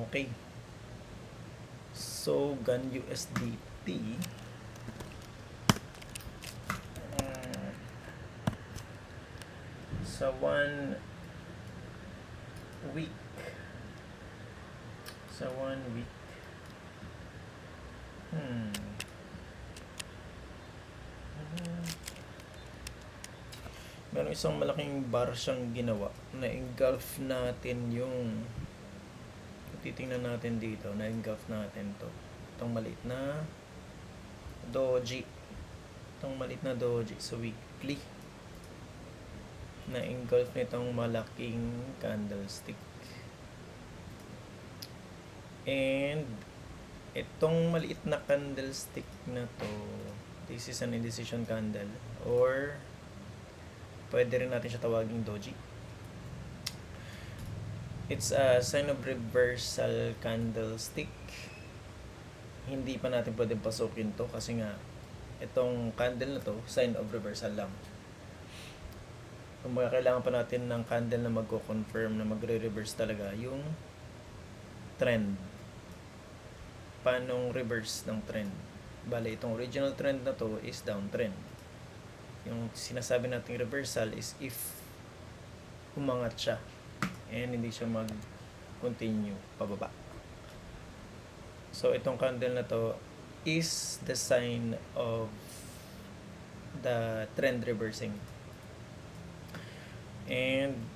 Okay. So, GAN USDT. Sa 1 week. Sa 1 week. Meron isang malaking bar siyang ginawa na engulf natin yung titingnan natin dito, na engulf natin to. Itong maliit na doji. Itong maliit na doji sa weekly. Na engulf nitong malaking candlestick. And itong maliit na candlestick na to, this is an indecision candle, or pwede rin natin siya tawaging doji. It's a sign of reversal candlestick. Hindi pa natin pwedeng pasukin to kasi nga itong candle na to, sign of reversal lang. Kung kailangan pa natin ng candle na magko-confirm na magre-reverse talaga yung trend. Paanong reverse ng trend? Bale, itong original trend na to is downtrend. Yung sinasabi nating reversal is if umangat siya and hindi siya mag-continue pababa. So, itong candle na to is the sign of the trend reversing. And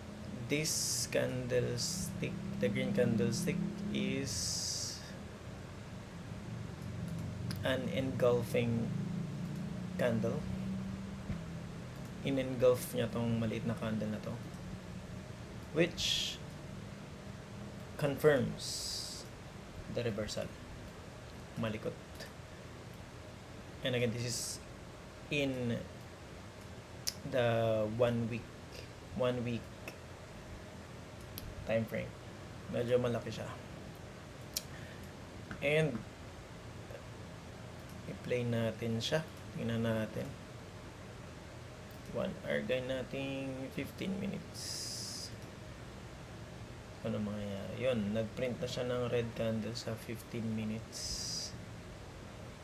this candlestick, the green candlestick, is an engulfing candle. In-engulf niya tong maliit na candle na to, which confirms the reversal. Malikot. And again, this is in the 1 week time frame. Medyo malaki siya. And i-play natin siya. Tingnan natin. 1 hour guide natin 15 minutes. Ano mangyayari? Yun, nagprint na siya ng red candle sa 15 minutes.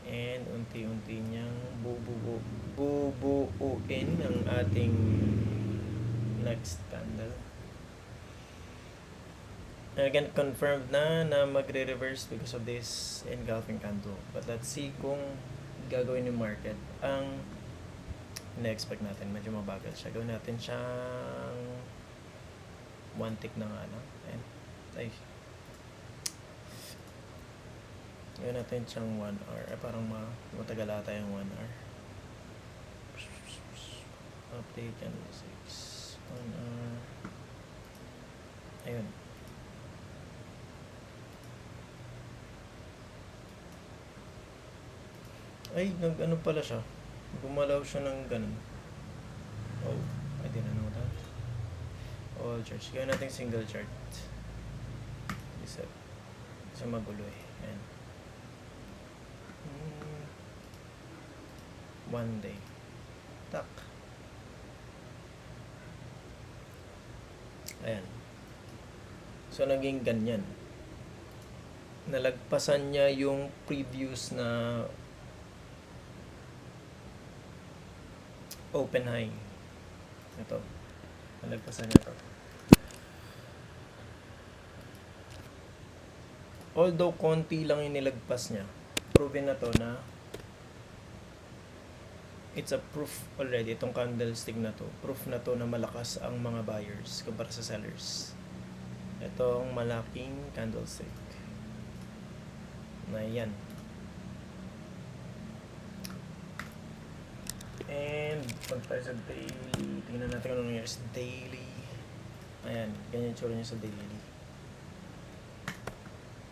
And unti-unti niyang bubuuin ang ating next candle. And again, confirmed na magre-reverse because of this engulfing candle. But let's see kung gagawin yung market. Ang na-expect natin, medyo mabagal siya. Gawin natin siyang 1 tick na nga lang. And, gawin natin siyang 1 hour. Parang matagal ata yung 1 hour. Update and 6. 1 hour. Ayun. Ay, nag-ano pala siya. Gumalaw siya ng ganun. Oh, I didn't know that. All charts. Gawin natin single chart. Isa magulo eh. Ayan. 1 day. Tak. Ayan. So, naging ganyan. Nalagpasan niya yung previous na open high. Ito. Nalagpasan niya ito. Although konti lang yung nilagpas niya, proven na to na it's a proof already. Itong candlestick na to, proof na to na malakas ang mga buyers kumpara sa sellers. Itong malaking candlestick na yan. And pag tayo sa daily, tingnan natin kung ano nangyari sa daily. Ayan, ganyan tsura niya sa daily.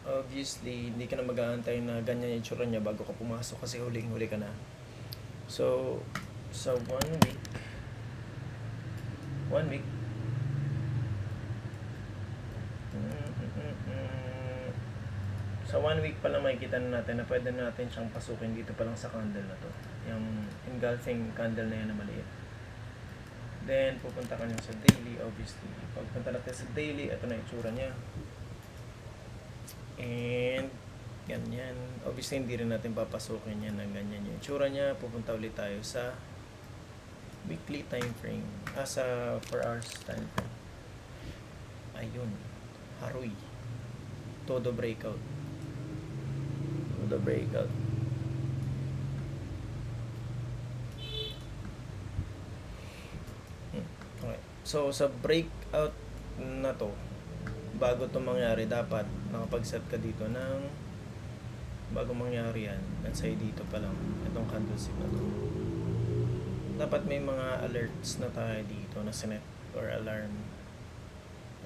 Obviously, hindi ka na mag-aantay na ganyan yung tsura niya bago ka pumasok kasi huling-huli ka na. So, sa 1 week, sa 1 week pa lang makikita na natin na pwede natin siyang pasukin dito pa lang sa candle na to. Yung engulfing candle na yan na maliit. Then, pupunta ka niya sa daily, obviously. Pagpunta natin sa daily, ito na yung itsura niya. And ganyan. Obviously, hindi rin natin papasukin yan ng ganyan yung itsura niya. Pupunta ulit tayo sa weekly time frame. Sa 4 hours time frame. Ayun. Haruy. Todo breakout. Todo breakout. Okay. So, sa breakout na to, bago to mangyari, dapat nakapag-set ka dito ng bago mangyari yan. Let's say dito pa lang, itong candlestick na to. Dapat may mga alerts na tayo dito na sinet or alarm.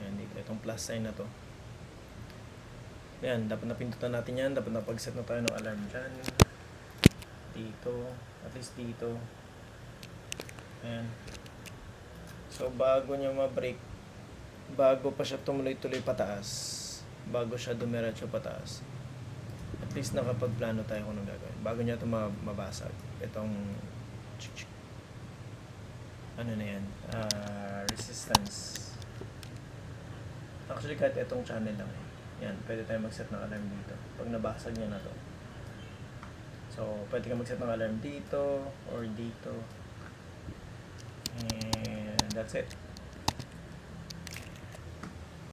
Ayan, dito. Itong plus sign na to. Ayan, dapat napindutan natin yan. Dapat napag-set na tayo ng alarm dyan. Dito. At least dito. Ayan. So, bago niya ma-break, bago pa siya tumuloy-tuloy pataas, bago siya dumiretso pataas, at least nakapagplano tayo kung anong gagawin. Bago niya ito mabasag. Itong ano na yan, resistance. Actually, kahit itong channel lang eh. Yan, pwede tayo mag-set ng alarm dito. Pag nabasag niya na to. So, pwede ka mag-set ng alarm dito or dito. And that's it.